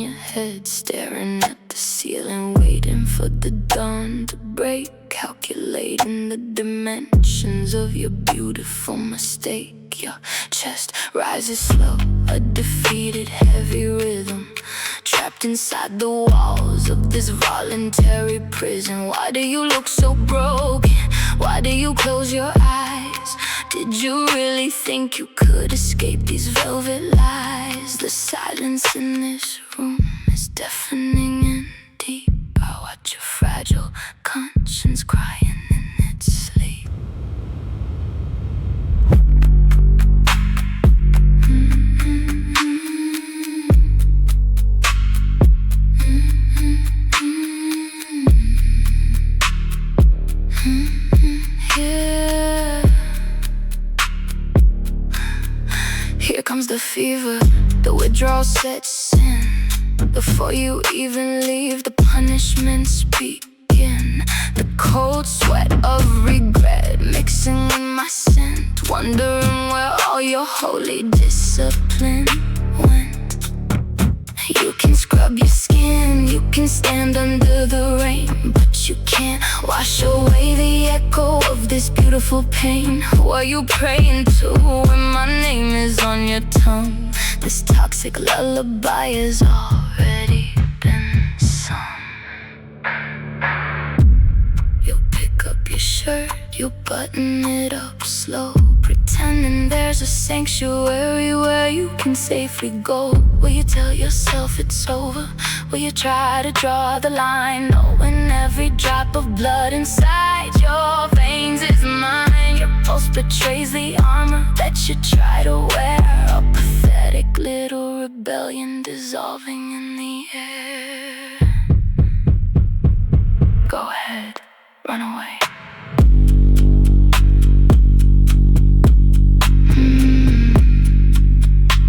your head, staring at the ceiling, waiting for the dawn to break, calculating the dimensions of your beautiful mistake. Your chest rises slow, a defeated heavy rhythm, trapped inside the walls of this voluntary prison. Why do you look so broken? Why do you close your eyes? Did you really think you could escape these velvet lies? The silence in this room is deafening and deep. I watch your fragile conscience crying in its sleep. Yeah. Here comes the fever, the withdrawal sets in. Before you even leave, the punishments begin. The cold sweat of regret mixing with my scent, wondering where all your holy discipline went. You can scrub your skin, you can stand under the rain, but you can't wash away the echo of this beautiful pain. Who are you praying to when my name is on your tongue? This toxic lullaby has already been sung. You'll pick up your shirt, you'll button it up slow, pretending there's a sanctuary where you can safely go. Will you tell yourself it's over? Will you try to draw the line, knowing every drop of blood inside your veins is mine? Your pulse betrays the armor that you try to wear, a pathetic little rebellion dissolving in the air. Go ahead, run away.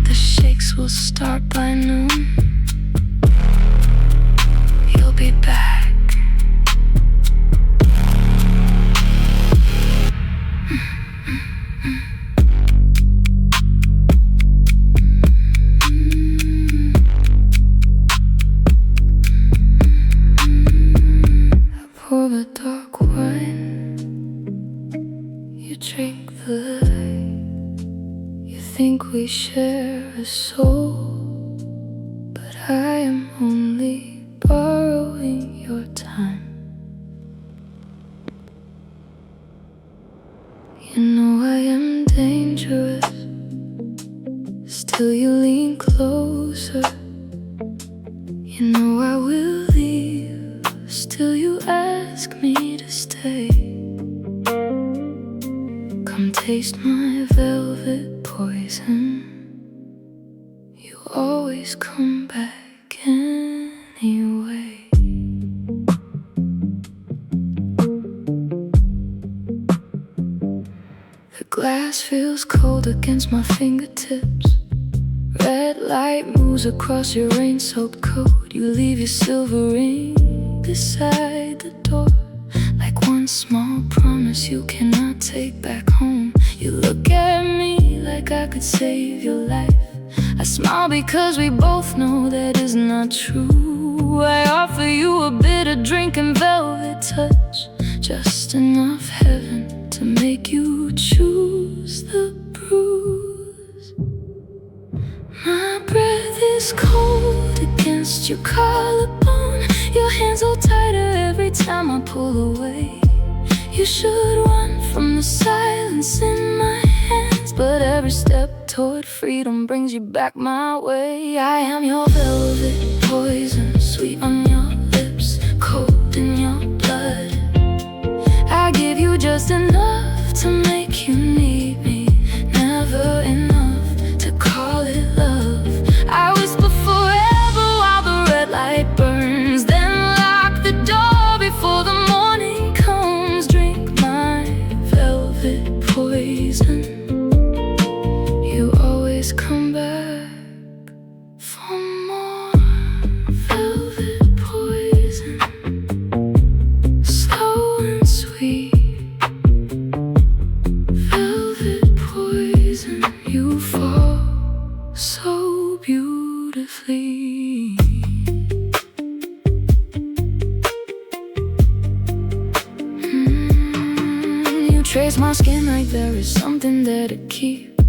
The shakes will start by noon. You'll be back. Pour the dark wine, you drink the light. You think we share a soul, but I am only borrowing your time. You know I am dangerous, still you lean closer. You know I will leave, still you ask me to stay. Come taste my velvet poison. You always come back anyway. The glass feels cold against my fingertips. Red light moves across your rain-soaked coat. You leave your silver ring beside the door, like one small promise you cannot take back home. You look at me like I could save your life. I smile because we both know that is not true. I offer you a bitter drink and velvet touch, just enough heaven to make you choose the bruise. My breath is cold against your collarbone. Your hands hold tighter every time I pull away. You should run from the silence in my hands, but every step toward freedom brings you back my way. I am your velvet poison, sweet on your lips, cold in your blood. I give you just enough to make you need me, never enough to call it love. I whisper forever while the red light burns, then lock the door before the morning comes. Drink my velvet poison. You always come back for more. trace my skin like there is something there to keep.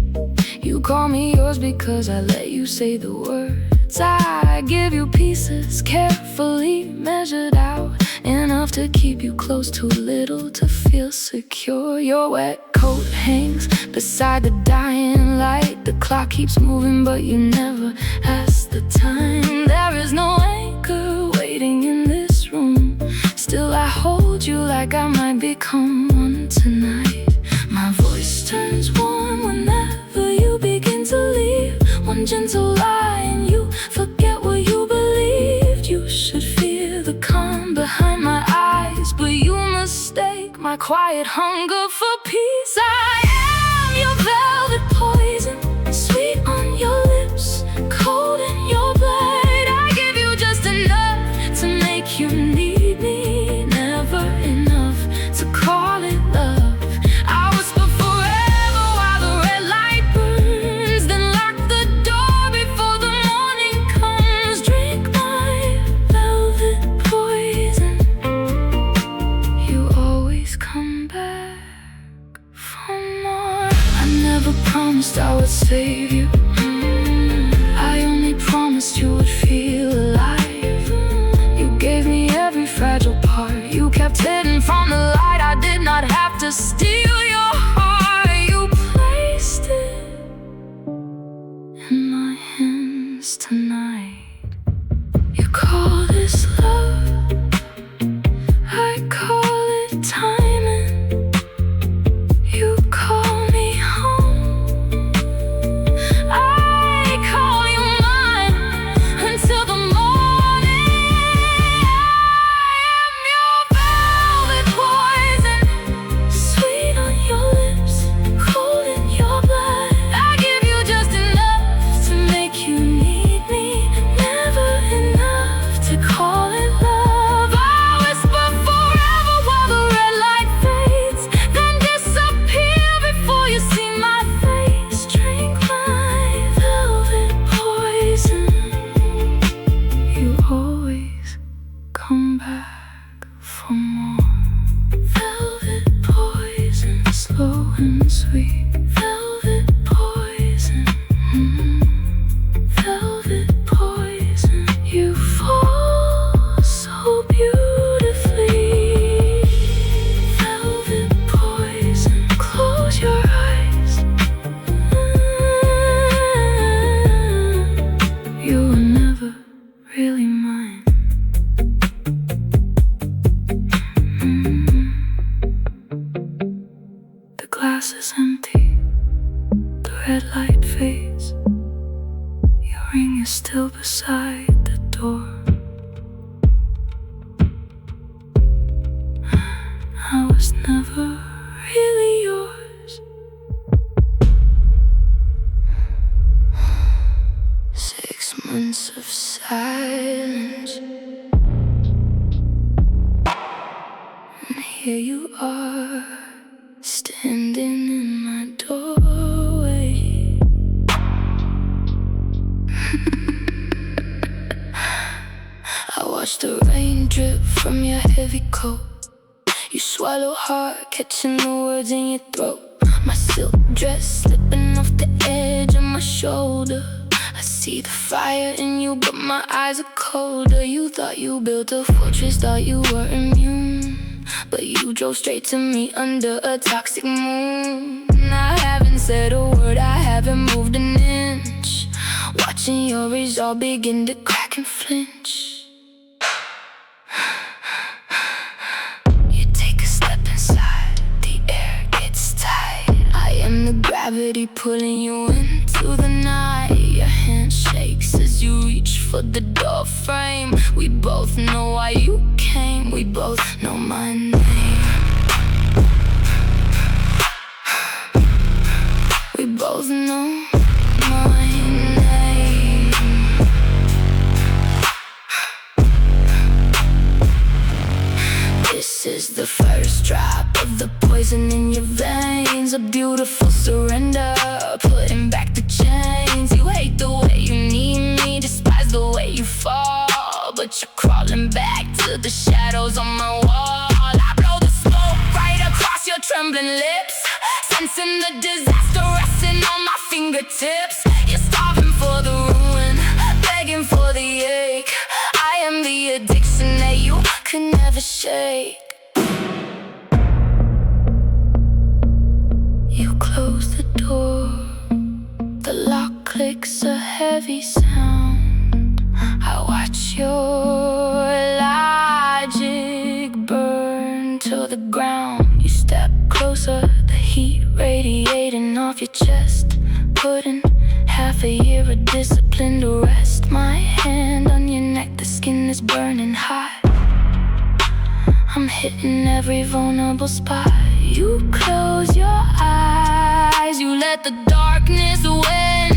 You call me yours because I let you say the words. I give you pieces carefully measured out, enough to keep you close, too little to feel secure. Your wet coat hangs beside the dying light. The clock keeps moving but you never ask the time. There is no anchor waiting in this room. Still I hold you like I might become one tonight. My voice turns warm whenever you begin to leave. One gentle lie and you forget what you believed. You should fear the calm behind my eyes, but you mistake my quiet hunger for peace. I am your velvet poison, sweet on your lips, cold in your blood. I give you just enough to make you need me, never enough to call it love. I whisper forever while the red light burns, then lock the door before the morning comes. Drink my velvet poison. You always come back for more. I never promised I would save you. I only promised you would feel alive. You gave me every fragile part. You kept hidden from the light. I did not have to steal your heart. You placed it in my hands tonight. You call this love, I call it timing. You call me home, I call you mine until the morning. I am your velvet poison, sweet on your lips, cold in your blood. I give you just enough to make you need me, never enough to call it love. I whisper forever while the red light fades, then disappear before you see my face. Drink my velvet poison. You always come back for more. Velvet poison, slow and sweet. Velvet poison, velvet poison. You fall so beautifully. Velvet poison, close your eyes. You were never really mine. The glass is empty, the red light fades. Your ring is still beside the door. I was never really yours. 6 months of silence, and here you are, standing in my doorway. I watch the rain drip from your heavy coat. You swallow hard, catching the words in your throat. My silk dress slipping off the edge of my shoulder. I see the fire in you, but my eyes are colder. You thought you built a fortress, thought you were immune, but you drove straight to me under a toxic moon. I haven't said a word, I haven't moved an inch, watching your resolve begin to crack and flinch. You take a step inside, the air gets tight. I am the gravity pulling you into the night. Your hand shakes as you reach for the door frame. We both know why you came, we both know my name. We both know my name. This is the first drop of the poison in your veins. A beautiful surrender, putting back the chains. You hate the way you need me, despise the way you fall, but you're crawling back to the shadows on my wall. I blow the smoke right across your your trembling lips, sensing the disaster resting on my fingertips. You're starving for the ruin, begging for the ache. I am the addiction that you could never shake. You close the door, the lock clicks a heavy sound. I watch your logic burn to the ground. You step closer, the heat radiating off your chest, putting half a year of discipline to rest. My hand on your neck, the skin is burning hot. I'm hitting every vulnerable spot. You close your eyes, you let the darkness win,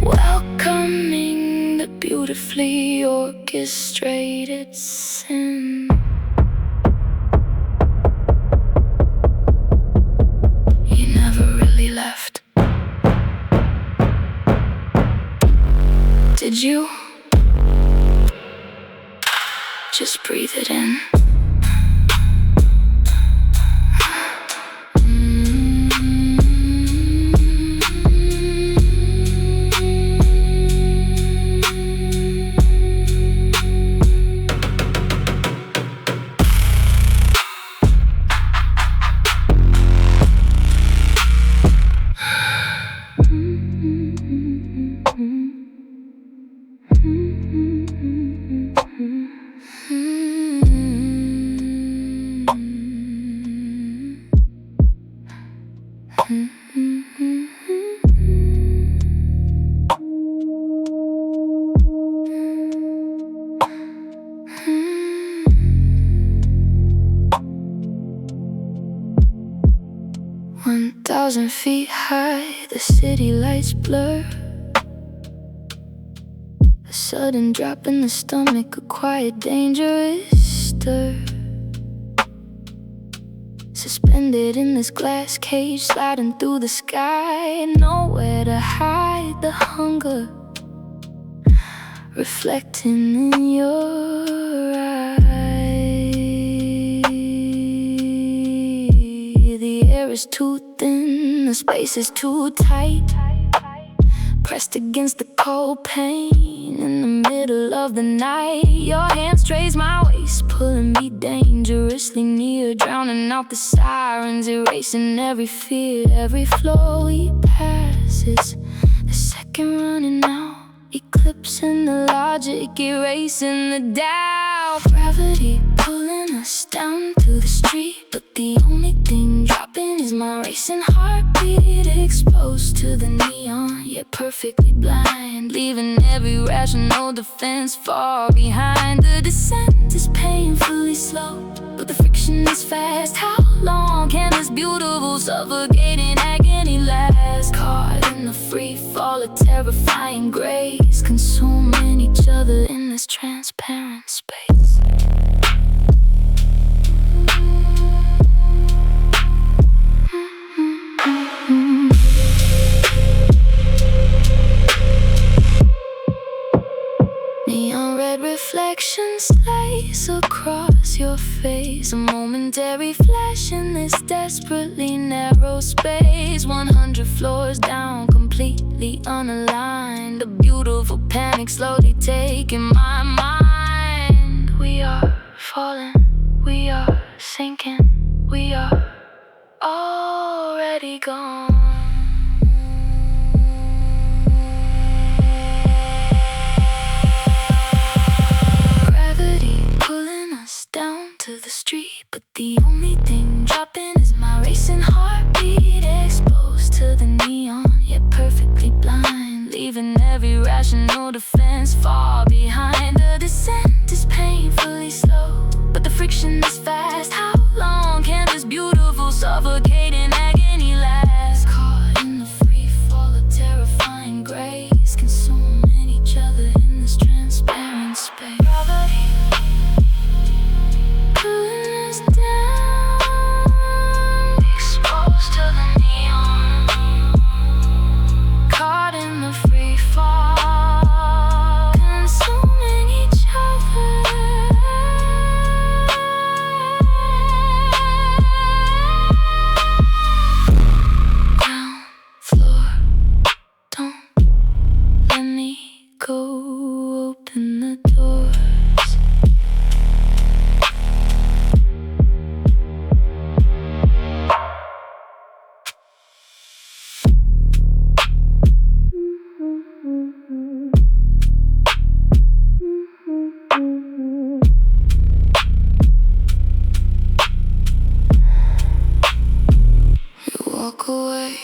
welcoming the beautifully orchestrated sin. You never really left, did you? Just breathe it in. 1,000 feet high, the city lights blur. A sudden drop in the stomach, a quiet dangerous stir. Suspended in this glass cage, sliding through the sky, nowhere to hide the hunger reflecting in your eyes. The air is too thin, the space is too tight, pressed against the cold pain in the middle of the night. Your hand strays my waist, pulling me dangerously near, drowning out the sirens, erasing every fear. Every floor we pass is the second running out, eclipsing the logic, erasing the doubt. Gravity pulling us down to the street, but the only thing dropping is my racing heartbeat, exposed to the neon, yet perfectly blind, leaving every rational defense far behind. The descent is painfully slow, but the friction is fast. How long can this beautiful, suffocating agony last? Caught in the free fall of terrifying grace, consuming each other in this transparent space. Neon red reflections slice across your face, a momentary flash in this desperately narrow space. 100 floors down, completely unaligned, a beautiful panic slowly taking my mind. We are falling, we are sinking, we are already gone. Down to the street, but the only thing dropping is my racing heartbeat, exposed to the neon, yet perfectly blind, leaving every rational defense far behind. The descent is painfully slow, but the friction is fast. How long can this beautiful, suffocating agony last? Caught in the free fall of terrifying grace, consuming each other in this transparent space. Gravity pulling us down, exposed to the neon, caught in the free fall, consuming each other. open the doors. You walk away.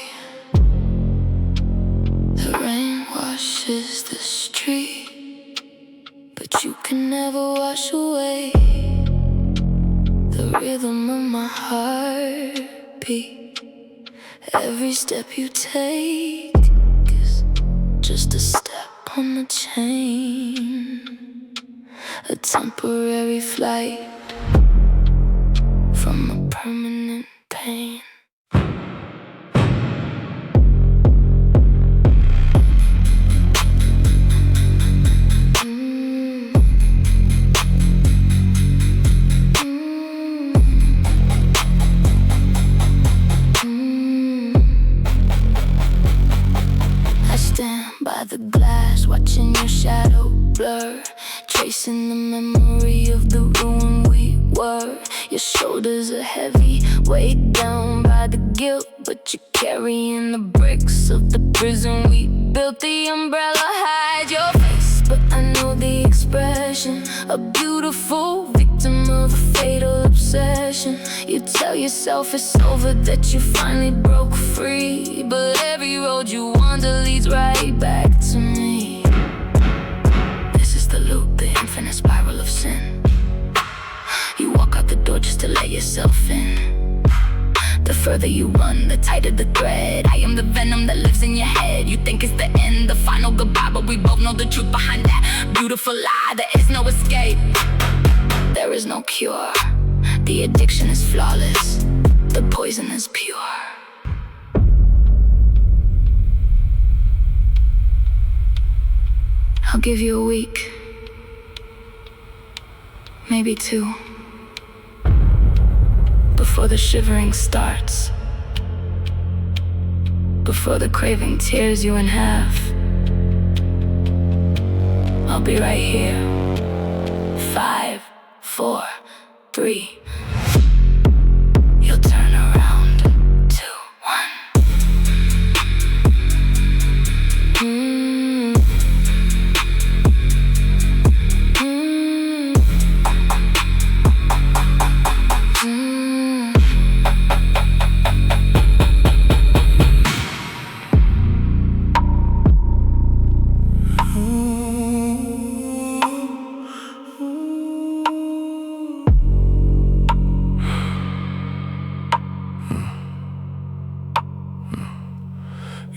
The rain washes the street, but you can never wash away the rhythm of my heartbeat. Every step you take is just a step on the chain, a temporary flight from a permanent pain. By the glass, watching your shadow blur, tracing the memory of the ruin we were. Your shoulders are heavy, weighed down by the guilt, but you're carrying the bricks of the prison we built. The umbrella hides your face, but I know the expression. A beautiful victim of a fatal obsession. You tell yourself it's over, that you finally broke free, but every road you wander leads right back to me. This is the loop, the infinite spiral of sin. You walk out the door just to let yourself in. The further you run, the tighter the thread. I am the venom that lives in your head. You think it's the end, the final goodbye, but we both know the truth behind that beautiful lie. There is no escape, there is no cure. The addiction is flawless, the poison is pure. I'll give you a week, maybe 2, before the shivering starts, before the craving tears you in half. I'll be right here. 5, 4, 3. You'll turn around. 2, 1.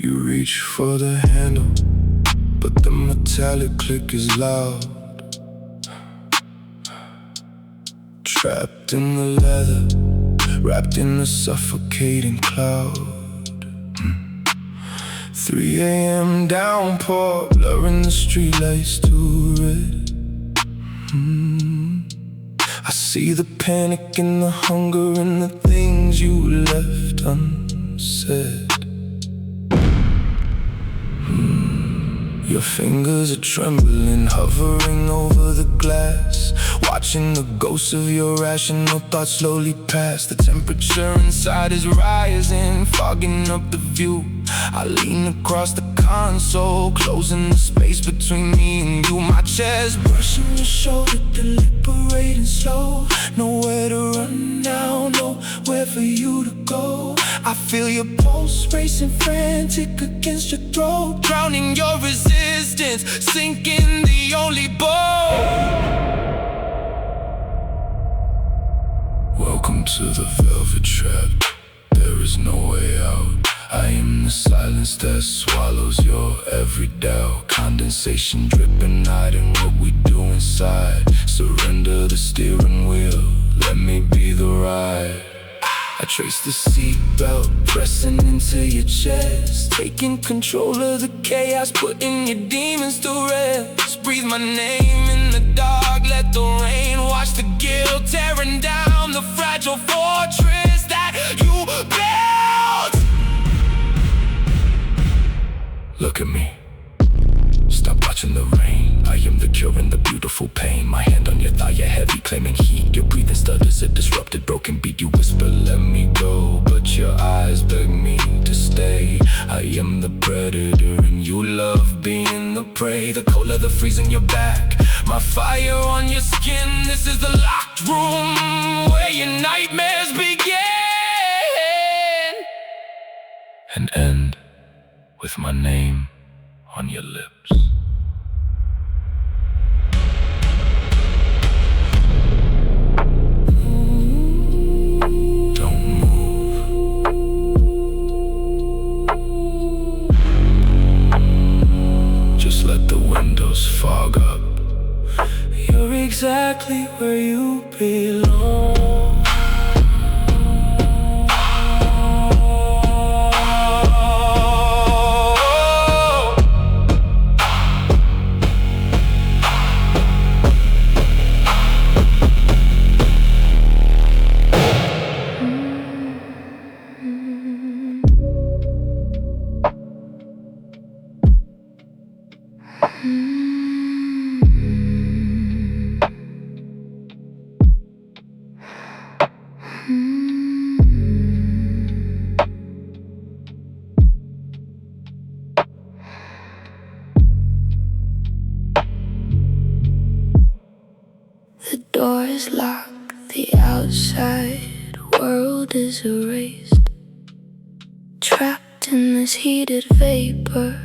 You reach for the handle, but the metallic click is loud. Trapped in the leather, wrapped in a suffocating cloud. 3 a.m. downpour, blurring the streetlights to red. I see the panic and the hunger and the things you left unsaid. Your fingers are trembling, hovering over the glass, watching the ghosts of your rational thoughts slowly pass. The temperature inside is rising, fogging up the view. I lean across the console, closing the space between me and you. My chest brushing your shoulder, deliberating slow. Nowhere to run now, nowhere for you to go. I feel your pulse racing frantic against your throat, drowning your resistance, sinking the only boat. Welcome to the velvet trap, there is no way out. I am the silence that swallows your every doubt. Condensation dripping, hiding what we do inside. Surrender the steering wheel, let me be the ride. I trace the seatbelt, pressing into your chest, taking control of the chaos, putting your demons to rest. Breathe my name in the dark, let the rain wash the guilt, tearing down the fragile fortress that you built. Look at me, stop watching the rain. I am the you're in the beautiful pain. My hand on your thigh, you're heavy, claiming heat. Your breathing stutters, a disrupted broken beat. You whisper, let me go, but your eyes beg me to stay. I am the predator and you love being the prey. The cold of the freeze in your back, my fire on your skin. This is the locked room where your nightmares begin and end with my name on your lips. Don't move. Just let the windows fog up. You're exactly where you belong. The door is locked, the outside world is erased. Trapped in this heated vapor,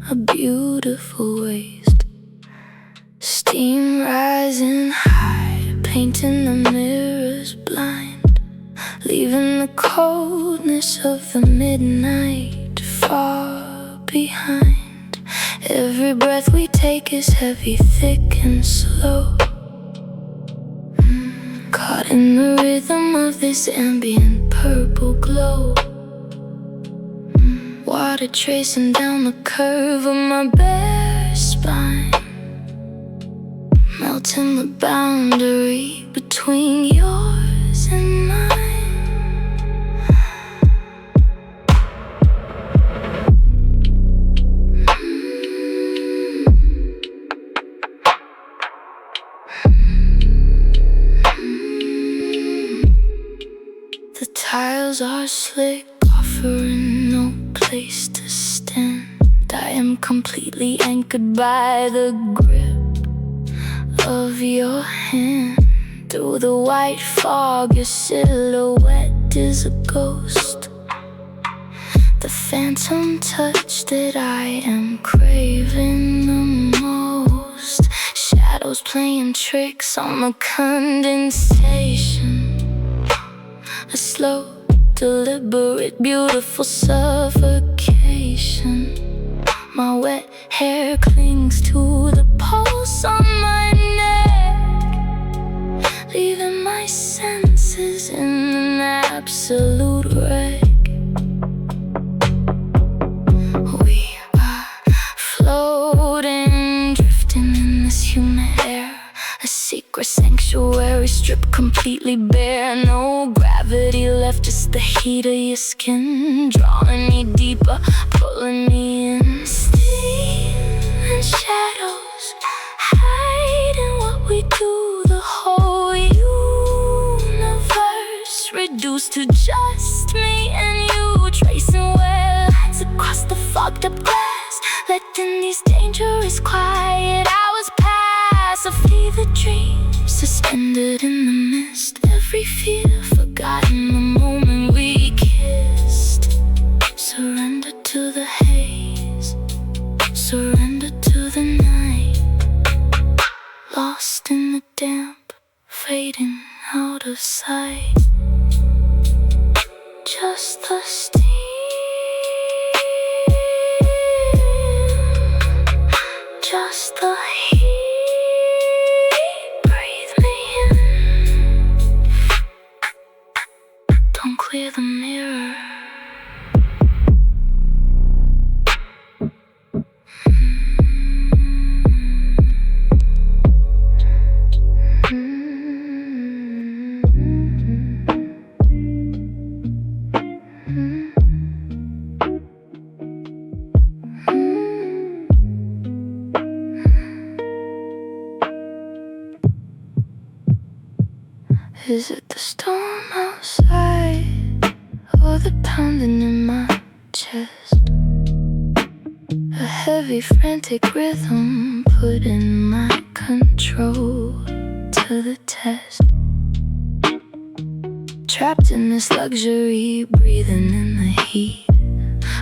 a beautiful waste. Steam rising high, painting the mirrors blind, leaving the coldness of the midnight far behind. Every breath we take is heavy, thick and slow, caught in the rhythm of this ambient purple glow. Water tracing down the curve of my bare spine, melting the boundary between yours and mine. The tiles are slick, offering no place to stand. I am completely anchored by the grip of your hand. Through the white fog, your silhouette is a ghost, the phantom touch that I am craving the most. Shadows playing tricks on the condensation, a slow, deliberate, beautiful suffocation. My wet hair clings to the pulse on my neck, leaving my senses in an absolute wreck. We are floating, drifting in this humid air, a secret sanctuary stripped completely bare. No gravity left, just the heat of your skin, drawing me deeper, pulling me in. Steam and shadows hiding what we do. The whole universe reduced to just me and you, tracing where lines across the fogged up glass, letting these dangerous quiet hours pass. A fevered dream suspended in the mist, every fear forgotten the moment we kissed. Surrender to the haze, surrender to the night, lost in the damp, fading out of sight. Just the steam, just the heat. Don't clear the mirror. Is it the storm outside or the pounding in my chest? A heavy, frantic rhythm putting my control to the test. Trapped in this luxury, breathing in the heat.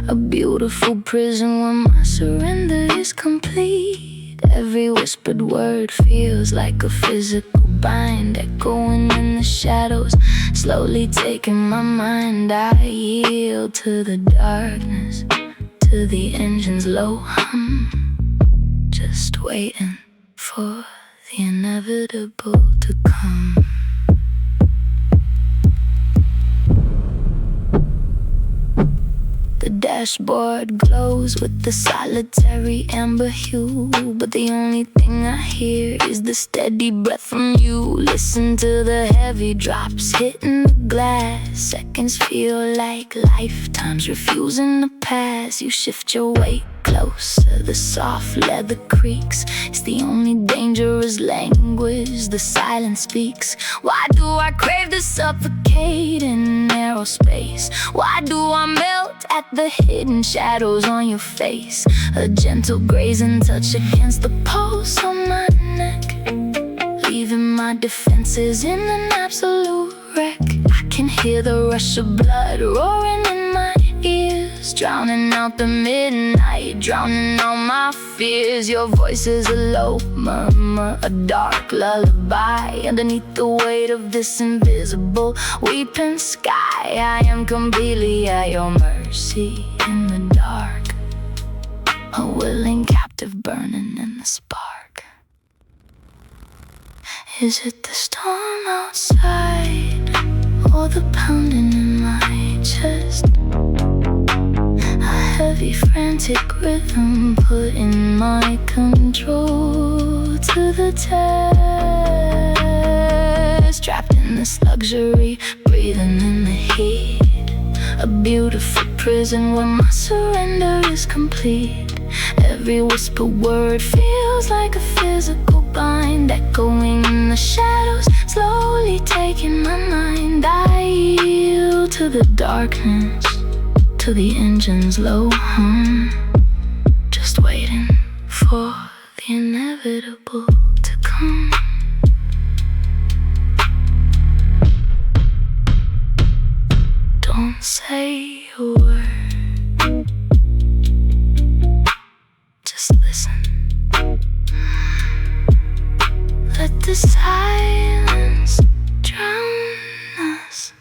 A beautiful prison where my surrender is complete. Every whispered word feels like a physical bind, echoing in the shadows, slowly taking my mind. I yield to the darkness, to the engine's low hum, just waiting for the inevitable to come. The dashboard glows with the solitary amber hue, but the only thing I hear is the steady breath from you. Listen to the heavy drops hitting the glass. Seconds feel like lifetimes refusing to pass. You shift your weight closer, the soft leather creaks. It's the only dangerous language, the silence speaks. Why do I crave the suffocating narrow space? Why do I melt at the hidden shadows on your face? A gentle grazing touch against the pulse on my neck, leaving my defenses in an absolute wreck. I can hear the rush of blood roaring in my ears, drowning out the midnight, drowning out my fears. Your voice is a low murmur, a dark lullaby. Underneath the weight of this invisible weeping sky, I am completely at your mercy in the dark, a willing captive burning in the spark. Is it the storm outside or the pounding in my chest? A heavy, frantic rhythm putting my control to the test. Trapped in this luxury, breathing in the heat. A beautiful prison where my surrender is complete. Every whispered word feels like a physical bind, echoing in the shadows, slowly taking my mind. I yield to the darkness, to the engine's low hum, just waiting for the inevitable to come. Don't say a word, just listen. Let the silence drown us.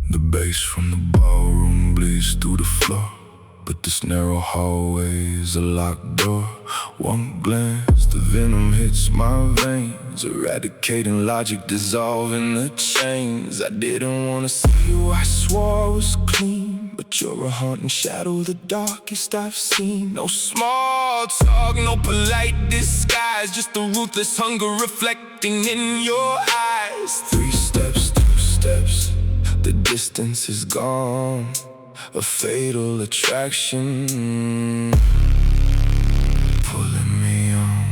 The bass from the ballroom bleeds through the floor, but this narrow hallway is a locked door. One glance, the venom hits my veins, eradicating logic, dissolving the chains. I didn't wanna see you, I swore I was clean, but you're a haunting shadow, the darkest I've seen. No small talk, no polite disguise, just the ruthless hunger reflecting in your eyes. 3 steps, 2 steps, the distance is gone, a fatal attraction pulling me on.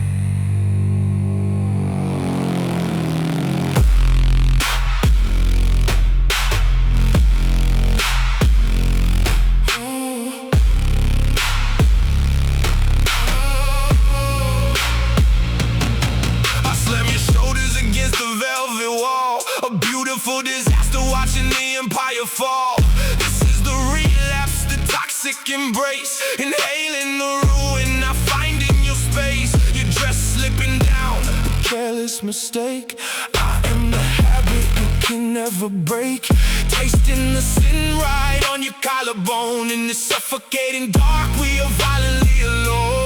I slam your shoulders against the velvet wall, a beautiful disaster watching the empire fall. This is the relapse, the toxic embrace, inhaling the ruin I find in your space. Your dress slipping down, a careless mistake. I am the habit you can never break, tasting the sin right on your collarbone. In this suffocating dark, we are violently alone.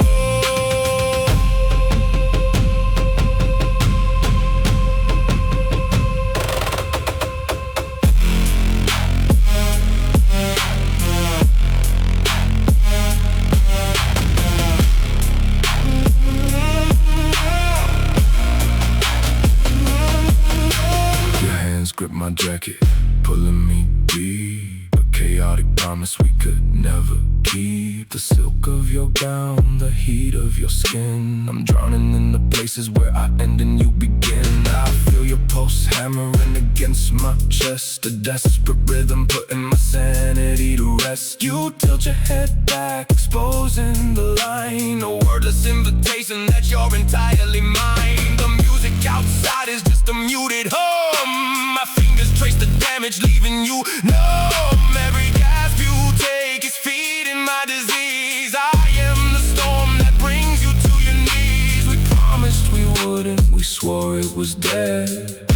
jacket, pulling me deep. A chaotic promise we could never keep. The silk of your gown, the heat of your skin. I'm drowning in the places where I end and you begin. I feel your pulse hammering against my chest. A desperate rhythm putting my sanity to rest. You tilt your head back, exposing the line. A wordless invitation that you're entirely mine. The music outside is just a muted hum. My fingers trace the damage, leaving you numb. Every gasp you take is feeding my disease. I am the storm that brings you to your knees. We promised we wouldn't, we swore it was dead,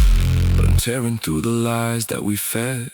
but I'm tearing through the lies that we fed.